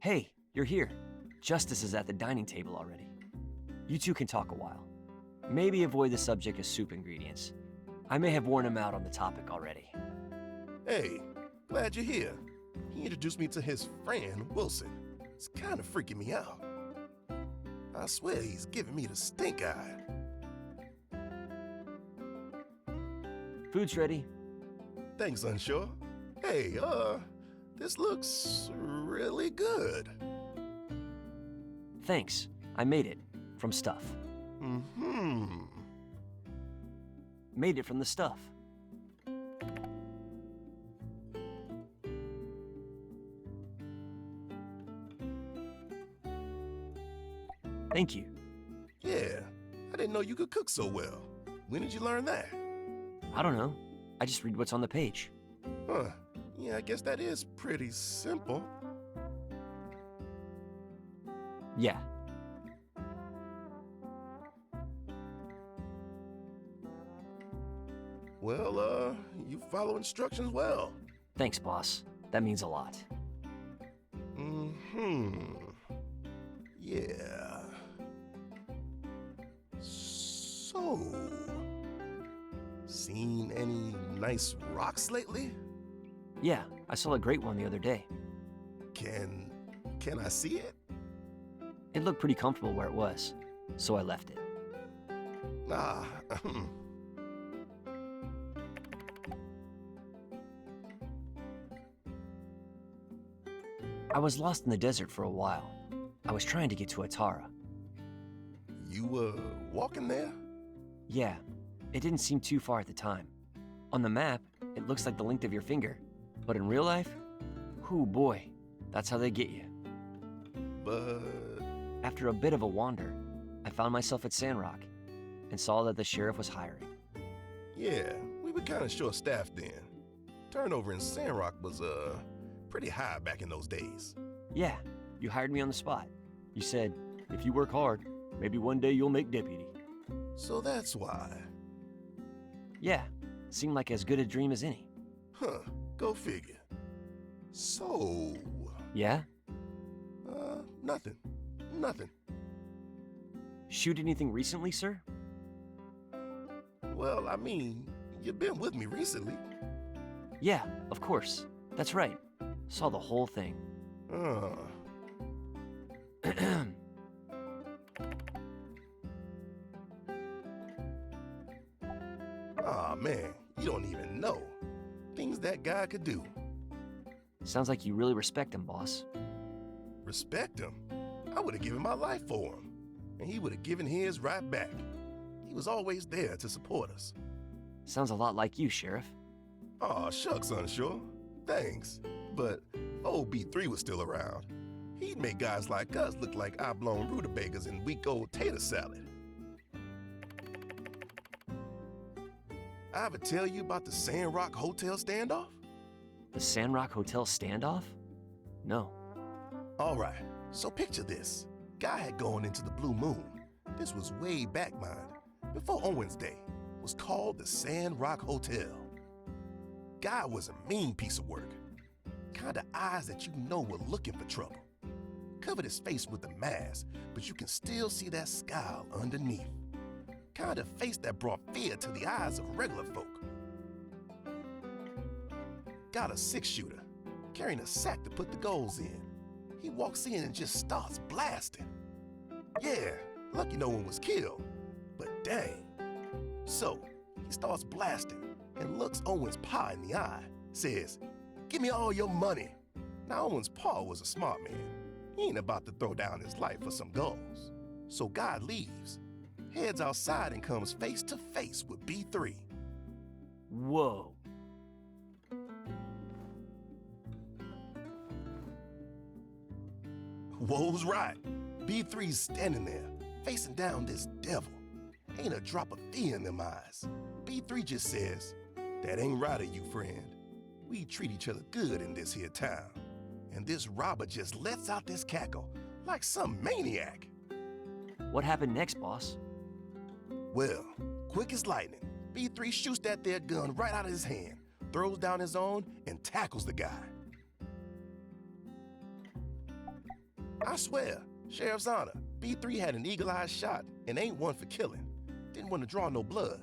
Hey, you're here. Justice is at the dining table already. You two can talk a while. Maybe avoid the subject of soup ingredients. I may have worn him out on the topic already. Hey, glad you're here. He introduced me to his friend, Wilson. It's kind of freaking me out. I swear he's giving me the stink eye. Food's ready. Thanks, Unsure. Hey, this looks really good. Thanks. I made it. From stuff. Made it from the stuff. Thank you. Yeah, I didn't know you could cook so well. When did you learn that? I don't know. I just read what's on the page. Huh, yeah, I guess that is pretty simple. Yeah. Well, you follow instructions well. Thanks, boss. That means a lot. Yeah. So, seen any nice rocks lately? Yeah, I saw a great one the other day. Can I see it? It looked pretty comfortable where it was, so I left it. I was lost in the desert for a while. I was trying to get to Atara. You were walking there? Yeah, it didn't seem too far at the time. On the map, it looks like the length of your finger. But in real life, whoo boy, that's how they get you. But... After a bit of a wander, I found myself at Sandrock and saw that the sheriff was hiring. Yeah, we were kind of short-staffed then. Turnover in Sandrock was, pretty high back in those days. Yeah, you hired me on the spot. You said, if you work hard, maybe one day you'll make deputy. So that's why. Yeah, seemed like as good a dream as any. Huh, go figure. So... Yeah? Nothing. Shoot anything recently, sir? Well, I mean, you've been with me recently. Yeah, of course. That's right. Saw the whole thing. Aw, man, you don't even know. Things that guy could do. Sounds like you really respect him, boss. Respect him? I would have given my life for him. And he would have given his right back. He was always there to support us. Sounds a lot like you, Sheriff. Aw, shucks, Unsure. Thanks. But if old B3 was still around, he'd make guys like us look like oblong rutabagas and week-old tater salad. I ever tell you about the Sandrock Hotel standoff? The Sandrock Hotel standoff? No. All right, so picture this. Guy had gone into the Blue Moon. This was way back, mind, before Owens Day. Was called the Sandrock Hotel. Guy was a mean piece of work. Kinda eyes that you know were looking for trouble. Covered his face with a mask, but you can still see that scowl underneath. Kinda face that brought fear to the eyes of regular folk. Got a 6-shooter, carrying a sack to put the goals in. He walks in and just starts blasting. Yeah, lucky no one was killed, but dang. So, he starts blasting and looks Owens' pa in the eye, says, "Give me all your money." Now, Owens' pa was a smart man. He ain't about to throw down his life for some goals. So God leaves, heads outside and comes face to face with B3. Whoa. Whoa's right. B3's standing there, facing down this devil. Ain't a drop of fear in them eyes. B3 just says, "That ain't right of you, friend. We treat each other good in this here town." And this robber just lets out this cackle like some maniac. What happened next, boss? Well, quick as lightning, B3 shoots that there gun right out of his hand, throws down his own, and tackles the guy. I swear, Sheriff's Honor, B3 had an eagle-eye shot and ain't one for killing. Didn't want to draw no blood.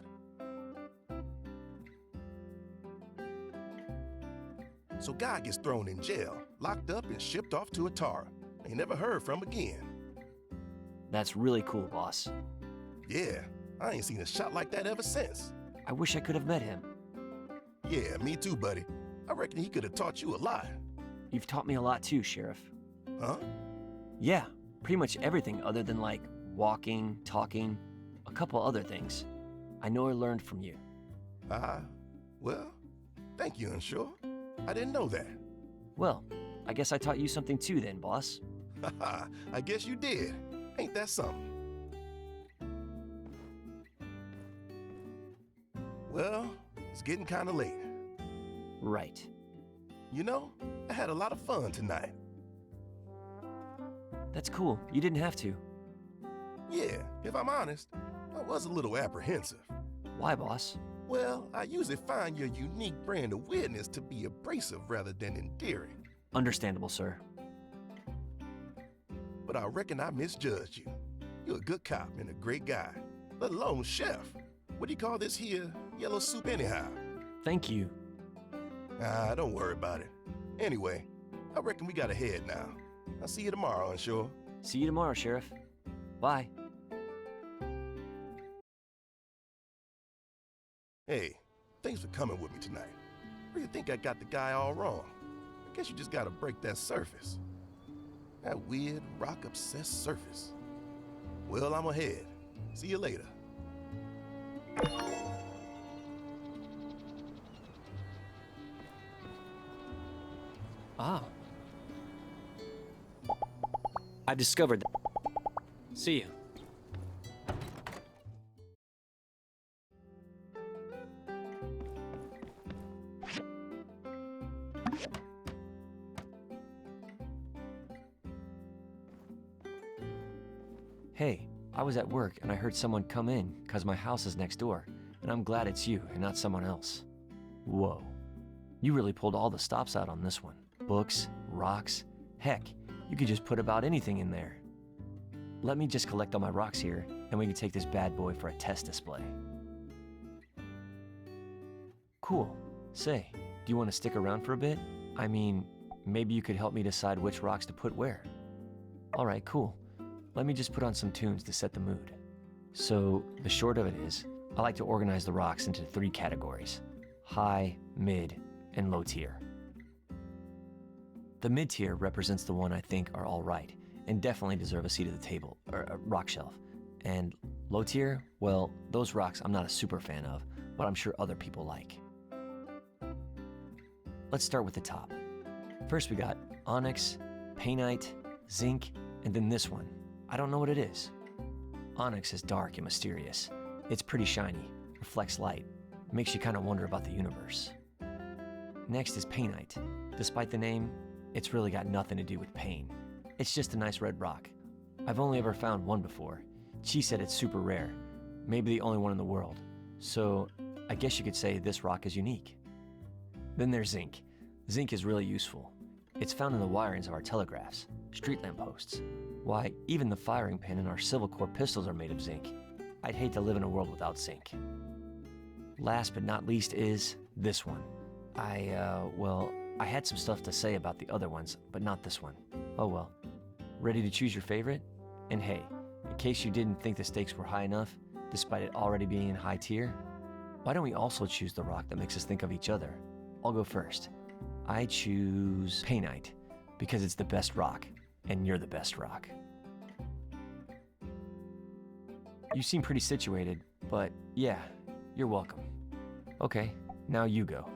So guy gets thrown in jail, locked up and shipped off to Atara. Ain't never heard from again. That's really cool, boss. Yeah, I ain't seen a shot like that ever since. I wish I could have met him. Yeah, me too, buddy. I reckon he could have taught you a lot. You've taught me a lot too, Sheriff. Huh? Yeah, pretty much everything other than like walking, talking, a couple other things. I know I learned from you. Well, thank you, Unsure. I didn't know that. Well, I guess I taught you something too then, boss. Haha, I guess you did. Ain't that something? Well, it's getting kind of late. Right. You know, I had a lot of fun tonight. That's cool. You didn't have to. Yeah, if I'm honest, I was a little apprehensive. Why, boss? Well, I usually find your unique brand of weirdness to be abrasive rather than endearing. Understandable, sir. But I reckon I misjudged you. You're a good cop and a great guy, let alone chef. What do you call this here yellow soup anyhow? Thank you. Don't worry about it. Anyway, I reckon we gotta head now. I'll see you tomorrow, Unsure. See you tomorrow, Sheriff. Bye. Hey, thanks for coming with me tonight. Really think I got the guy all wrong. I guess you just gotta break that surface. That weird, rock-obsessed surface. Well, I'm ahead. See you later. Ah. I've discovered that. See you. Hey, I was at work and I heard someone come in because my house is next door, and I'm glad it's you and not someone else. Whoa. You really pulled all the stops out on this one. Books, rocks, heck, you could just put about anything in there. Let me just collect all my rocks here, and we can take this bad boy for a test display. Cool. Say, do you want to stick around for a bit? I mean, maybe you could help me decide which rocks to put where. Alright, cool. Let me just put on some tunes to set the mood. So, the short of it is, I like to organize the rocks into 3 categories: high, mid, and low tier. The mid tier represents the one I think are alright, and definitely deserve a seat at the table, or a rock shelf. And low tier, well, those rocks I'm not a super fan of, but I'm sure other people like. Let's start with the top. First we got onyx, painite, zinc, and then this one. I don't know what it is. Onyx is dark and mysterious. It's pretty shiny, reflects light, makes you kind of wonder about the universe. Next is painite. Despite the name, it's really got nothing to do with pain. It's just a nice red rock. I've only ever found one before. Chi said it's super rare, maybe the only one in the world. So I guess you could say this rock is unique. Then there's zinc. Zinc is really useful. It's found in the wirings of our telegraphs, street lamp posts. Why, even the firing pin in our Civil Corps pistols are made of zinc. I'd hate to live in a world without zinc. Last but not least is this one. I had some stuff to say about the other ones, but not this one. Oh well. Ready to choose your favorite? And hey, in case you didn't think the stakes were high enough, despite it already being in high tier, why don't we also choose the rock that makes us think of each other? I'll go first. I choose painite, because it's the best rock, and you're the best rock. You seem pretty situated, but yeah, you're welcome. Okay, now you go.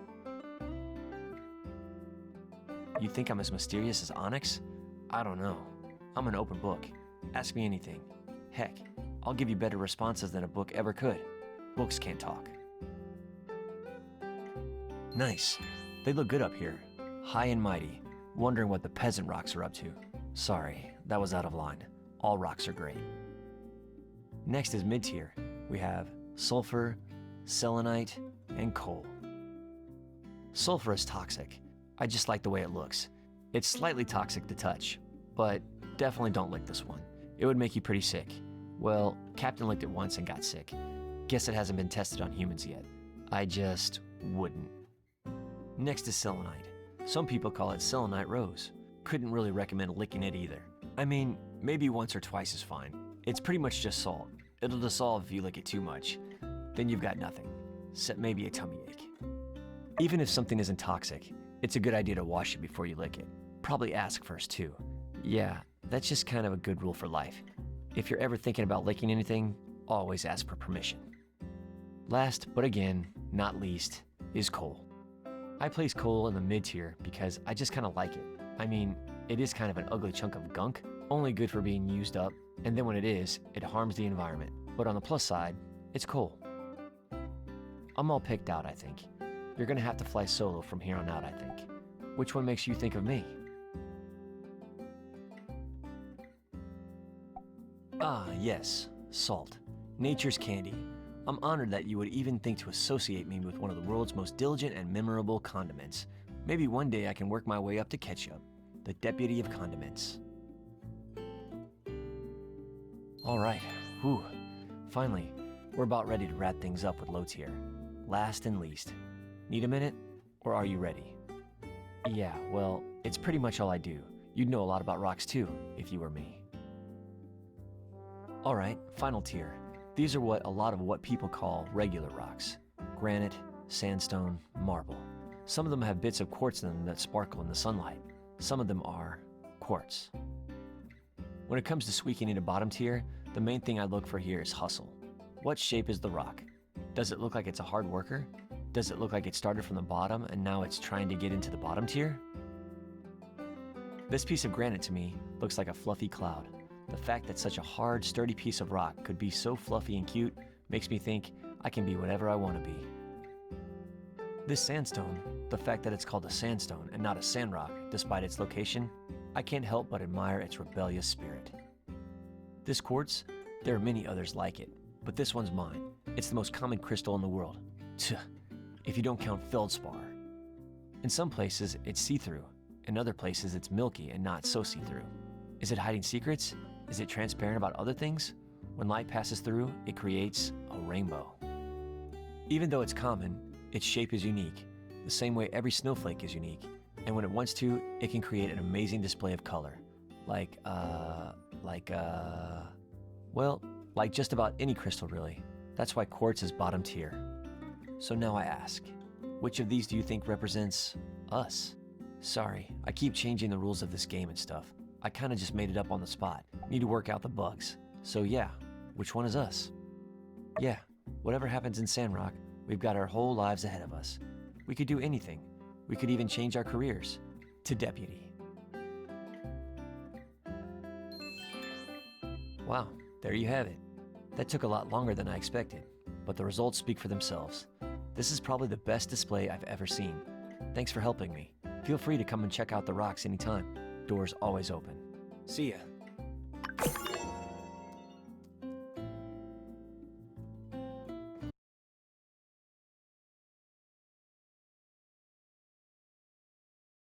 You think I'm as mysterious as Onyx? I don't know. I'm an open book. Ask me anything. Heck, I'll give you better responses than a book ever could. Books can't talk. Nice. They look good up here. High and mighty. Wondering what the peasant rocks are up to. Sorry, that was out of line. All rocks are great. Next is mid-tier. We have sulfur, selenite, and coal. Sulfur is toxic. I just like the way it looks. It's slightly toxic to touch, but definitely don't lick this one. It would make you pretty sick. Well, Captain licked it once and got sick. Guess it hasn't been tested on humans yet. I just wouldn't. Next is selenite. Some people call it selenite rose. Couldn't really recommend licking it either. I mean, maybe once or twice is fine. It's pretty much just salt. It'll dissolve if you lick it too much. Then you've got nothing, except maybe a tummy ache. Even if something isn't toxic, it's a good idea to wash it before you lick it. Probably ask first too. Yeah, that's just kind of a good rule for life. If you're ever thinking about licking anything, always ask for permission. Last, but again, not least, is coal. I place coal in the mid-tier because I just kind of like it. I mean, it is kind of an ugly chunk of gunk, only good for being used up, and then when it is, it harms the environment. But on the plus side, it's coal. I'm all picked out, I think. You're gonna have to fly solo from here on out, I think. Which one makes you think of me? Ah, yes, salt. Nature's candy. I'm honored that you would even think to associate me with one of the world's most diligent and memorable condiments. Maybe one day I can work my way up to ketchup, the deputy of condiments. All right, whew. Finally, we're about ready to wrap things up with low tier. Last and least. Need a minute? Or are you ready? Yeah, well, it's pretty much all I do. You'd know a lot about rocks too, if you were me. All right, final tier. These are a lot of what people call regular rocks. Granite, sandstone, marble. Some of them have bits of quartz in them that sparkle in the sunlight. Some of them are quartz. When it comes to squeaking into bottom tier, the main thing I look for here is hustle. What shape is the rock? Does it look like it's a hard worker? Does it look like it started from the bottom and now it's trying to get into the bottom tier? This piece of granite to me looks like a fluffy cloud. The fact that such a hard, sturdy piece of rock could be so fluffy and cute makes me think I can be whatever I want to be. This sandstone, the fact that it's called a sandstone and not a sandrock, despite its location, I can't help but admire its rebellious spirit. This quartz, there are many others like it, but this one's mine. It's the most common crystal in the world. Tch, if you don't count feldspar. In some places, it's see-through. In other places, it's milky and not so see-through. Is it hiding secrets? Is it transparent about other things? When light passes through, it creates a rainbow. Even though it's common, its shape is unique, the same way every snowflake is unique. And when it wants to, it can create an amazing display of color. Like just about any crystal really. That's why quartz is bottom tier. So now I ask, which of these do you think represents us? Sorry, I keep changing the rules of this game and stuff. I kinda just made it up on the spot. Need to work out the bugs. So yeah, which one is us? Yeah, whatever happens in Sandrock, we've got our whole lives ahead of us. We could do anything. We could even change our careers to deputy. Wow, there you have it. That took a lot longer than I expected, but the results speak for themselves. This is probably the best display I've ever seen. Thanks for helping me. Feel free to come and check out the rocks anytime. Doors always open. See ya.